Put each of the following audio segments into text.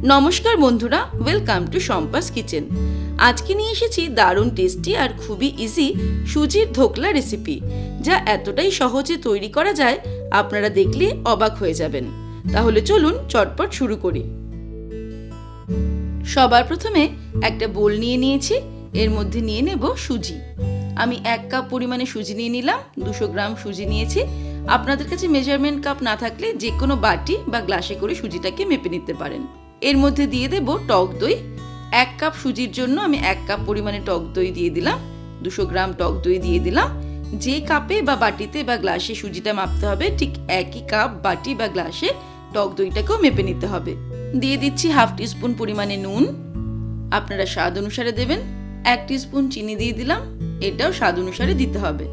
নমস্কার বন্ধুরা, welcome to Shampa's kitchen. আজকে নিয়ে এসেছি দারুণ টেস্টি আর খুবই ইজি সুজির ধোকলা রেসিপি, যা এতটাই সহজে তৈরি করা যায় আপনারা দেখলে অবাক হয়ে যাবেন। তাহলে চলুন চটপট শুরু করি। সবার প্রথমে একটা বোল নিয়ে নিয়েছি, এর মধ্যে নিয়ে নেব সুজি। আমি 1 কাপ পরিমাণে সুজি নিয়ে নিলাম। 200 গ্রাম সুজি নিয়েছি। আপনাদের কাছে মেজারমেন্ট কাপ না থাকলে যে কোনো বাটি বা গ্লাসে করে সুজিটাকে মেপে নিতে পারেন। এর মধ্যে দিয়ে দেব টক দই। 1 কাপ সুজির জন্য আমি 1 কাপ পরিমাণে টক দই দিয়ে দিলাম। 200 গ্রাম টক দই দিয়ে দিলাম। যে কাপে বা বাটিতে বা গ্লাসে সুজিটা মাপতে হবে, ঠিক একই কাপ বাটি বা গ্লাসে টক দইটাকেও মেপে নিতে হবে। দিয়ে দিচ্ছি 1/2 টিস্পুন পরিমাণে নুন, আপনারা স্বাদ অনুসারে দেবেন। 1 টিস্পুন চিনি দিয়ে দিলাম, এটাও স্বাদ অনুসারে দিতে হবে।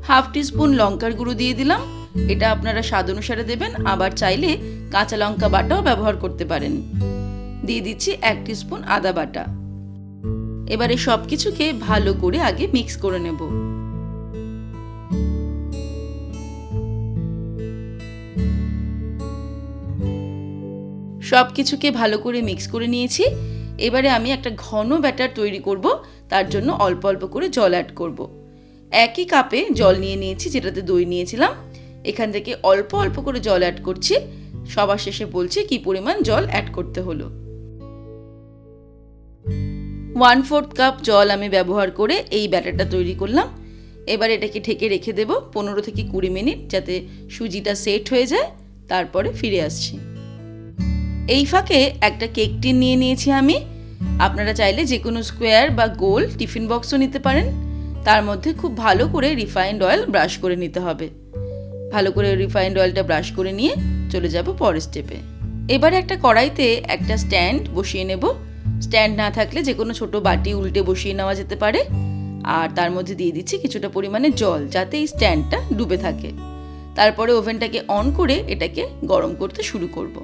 1/2 টিস্পুন লঙ্কার গুঁড়ো দিয়ে দিলাম, এটা আপনারা স্বাদ অনুসারে দেবেন। আবার চাইলে কাঁচা লঙ্কা বাটাও ব্যবহার করতে পারেন। দিয়ে দিচ্ছি 1 টিস্পুন আদা বাটা। এবারে সবকিছুকে ভালো করে আগে মিক্স করে নেব। সবকিছুকে ভালো করে মিক্স করে নিয়েছি। এবারে আমি একটা ঘন ব্যাটার তৈরি করব, তার জন্য অল্প অল্প করে জল অ্যাড করব। একই কাপে জল নিয়ে নিয়েছি, যেটাতে দই নিয়েছিলাম। এখান থেকে অল্প অল্প করে জল অ্যাড করছি। সবার শেষে বলছি কি পরিমাণ জল অ্যাড করতে হলো। 1/4 কাপ জল আমি ব্যবহার করে এই ব্যাটারটা তৈরি করলাম। এবার এটাকে ঢেকে রেখে দেব 15 থেকে 20 মিনিট, যাতে সুজিটা সেট হয়ে যায়। তারপরে ফিরে আসছি। এই ফাঁকে একটা কেক টিন নিয়ে নিয়েছি আমি। আপনারা চাইলে যে কোনো স্কোয়ার বা গোল টিফিন বক্সও নিতে পারেন। তার মধ্যে খুব ভালো করে রিফাইন্ড অয়েল ব্রাশ করে নিতে হবে। ভালো করে রিফাইন্ড অয়েলটা ব্রাশ করে নিয়ে চলে যাব পরের স্টেপে। এবারে একটা কড়াইতে একটা স্ট্যান্ড বসিয়ে নেব। স্ট্যান্ড না থাকলে যে কোনো ছোট বাটি উল্টে বসিয়ে নেওয়া যেতে পারে। আর তার মধ্যে দিয়ে দিচ্ছি কিছুটা পরিমাণে জল, যাতে এই স্ট্যান্ডটা ডুবে থাকে। তারপরে ওভেনটাকে অন করে এটাকে গরম করতে শুরু করব।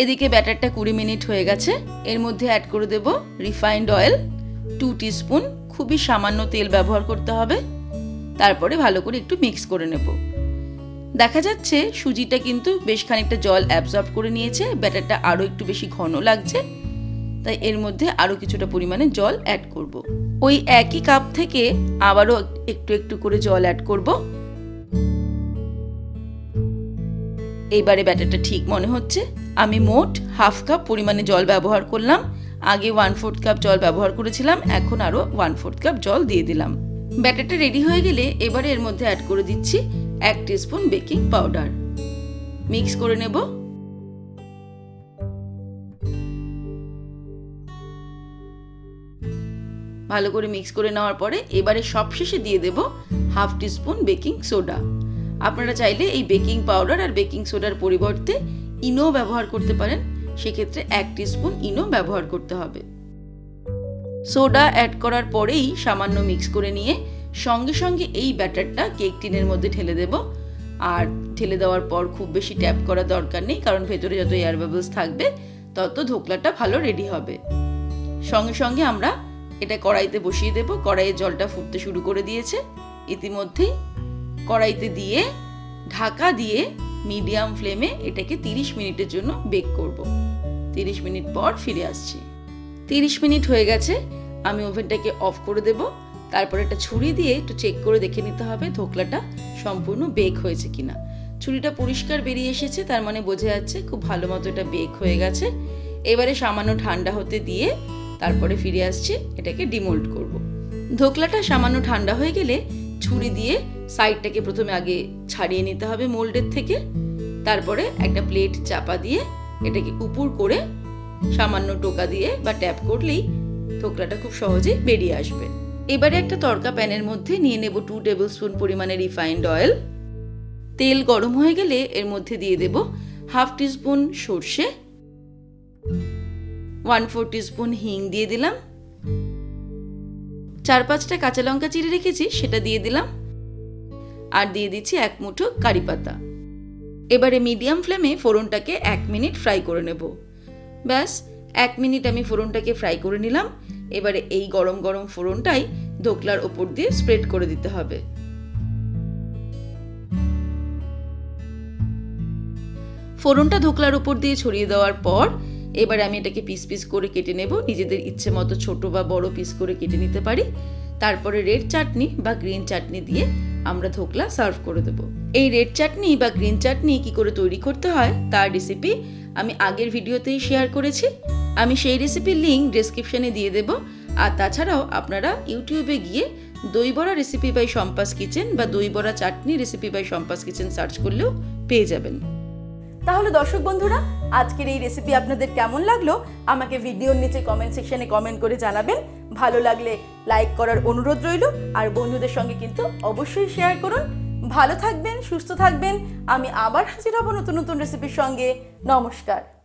এদিকে ব্যাটারটা 20 মিনিট হয়ে গেছে। এর মধ্যে অ্যাড করে দেব রিফাইন্ড অয়েল 2 টিস্পুন। খুবই সামান্য তেল ব্যবহার করতে হবে। তারপরে ভালো করে একটু মিক্স করে নেব। দেখা যাচ্ছে সুজিটা কিন্তু বেশ খানিকটা জল অ্যাবজর্ব করে নিয়েছে। ব্যাটারটা আরও একটু বেশি ঘন লাগছে, তাই এর মধ্যে আরও কিছুটা পরিমাণে জল অ্যাড করব। ওই একই কাপ থেকে আবারও একটু একটু করে জল অ্যাড করব। এইবারে ব্যাটারটা ঠিক মনে হচ্ছে। আমি মোট 1/2 কাপ পরিমাণে জল ব্যবহার করলাম। আগে 1/4 কাপ জল ব্যবহার করেছিলাম, এখন আরও 1/4 কাপ জল দিয়ে দিলাম। ব্যাটারটা রেডি হয়ে গেলে এবারে এর মধ্যে অ্যাড করে দিচ্ছি 1 টিস্পুন বেকিং পাউডার। মিক্স করে নেব। ভালো করে মিক্স করে নেওয়ার পরে এবারে সবশেষে দিয়ে দেব 1/2 টিস্পুন বেকিং সোডা। আপনারা চাইলে এই বেকিং পাউডার আর বেকিং সোডার পরিবর্তে ইনো ব্যবহার করতে পারেন। সেক্ষেত্রে 1 টিস্পুন ইনো ব্যবহার করতে হবে। সোডা অ্যাড করার পরেই সামান্য মিক্স করে নিয়ে সঙ্গে সঙ্গে এই ব্যাটারটা কেক টিনের মধ্যে ঢেলে দেব। আর ঢেলে দেওয়ার পর খুব বেশি ট্যাপ করার দরকার নেই, কারণ ভেতরে যত এয়ার বাবলস থাকবে তত ধোকলাটা ভালো রেডি হবে। সঙ্গে সঙ্গে আমরা এটা কড়াইতে বসিয়ে দেব। কড়াইয়ে জলটা ফুটতে শুরু করে দিয়েছে ইতিমধ্যেই। কড়াইতে দিয়ে ঢাকা দিয়ে মিডিয়াম ফ্লেমে এটাকে 30 মিনিটের জন্য বেক করব। 30 মিনিট পর ফিরে আসছি। 30 মিনিট হয়ে গেছে। আমি ওভেনটাকে অফ করে দেব। তারপর একটা ছুরি দিয়ে একটু চেক করে দেখে নিতে হবে ধোকলাটা সম্পূর্ণ বেক হয়েছে কিনা। ছুরিটা পরিষ্কার বেরিয়ে এসেছে, তার মানে বোঝা যাচ্ছে খুব ভালো মতো এটা বেক হয়ে গেছে। এবারে সামান্য ঠান্ডা হতে দিয়ে তারপরে ফিরে আসছি, এটাকে ডিমোল্ড করব। ধোকলাটা সামান্য ঠান্ডা হয়ে গেলে ছুরি দিয়ে সাইডটাকে প্রথমে আগে ছাড়িয়ে নিতে হবে মোল্ডের থেকে। তারপরে একটা প্লেট চাপা দিয়ে এটাকে উপর করে সামান্য টোকা দিয়ে বা ট্যাপ করলেই ধোকলাটা খুব সহজেই বেরিয়ে আসবে। এবারে একটা তড়কা প্যানের মধ্যে নিয়ে নেব 2 টেবিল স্পুন পরিমাণে রিফাইন্ড অয়েল। তেল গরম হয়ে গেলে এর মধ্যে দিয়ে দেব 1/2 টিস্পুন সর্ষে, 1/4 টিস্পুন হিং দিয়ে দিলাম। 4-5টা কাঁচা লঙ্কা চিড়ে রেখেছি, সেটা দিয়ে দিলাম। আর দিয়ে দিচ্ছি 1 মুঠো কারি পাতা। এবারে মিডিয়াম ফ্লেমে ফোড়নটাকে 1 মিনিট ফ্রাই করে নেব। ব্যাস 1 মিনিট আমি ফোড়নটাকে ফ্রাই করে নিলাম। এবারে এই গরম গরম ফোড়নটাই ধোকলার ওপর দিয়ে স্প্রেড করে দিতে হবে। ফোড়নটা ধোকলার উপর দিয়ে ছড়িয়ে দেওয়ার পর এবারে আমি এটাকে পিস পিস করে কেটে নেব, নিজেদের ইচ্ছে মতো ছোট বা বড় পিস করে কেটে নিতে পারি। তারপরে রেড চাটনি বা গ্রিন চাটনি দিয়ে আমরা ধোকলা সার্ভ করে দেবো। এই রেড চাটনি বা গ্রিন চাটনি কি করে তৈরি করতে হয় তার রেসিপি আমি আগের ভিডিওতেই শেয়ার করেছি। আমি সেই রেসিপির লিঙ্ক ডেসক্রিপশনে দিয়ে দেবো। আর তাছাড়াও আপনারা ইউটিউবে গিয়ে দই বড়া রেসিপি বাই শম্পাস কিচেন বা doi bora chutney recipe by Shampa's kitchen search করলেও পেয়ে যাবেন। তাহলে দর্শক বন্ধুরা, আজকের এই রেসিপি আপনাদের কেমন লাগলো আমাকে ভিডিওর নিচে কমেন্ট সেকশনে কমেন্ট করে জানাবেন। ভালো লাগলে লাইক করার অনুরোধ রইল, আর বন্ধুদের সঙ্গে কিন্তু অবশ্যই শেয়ার করুন। ভালো থাকবেন, সুস্থ থাকবেন। আমি আবার হাজির হব নতুন নতুন রেসিপির সঙ্গে। নমস্কার।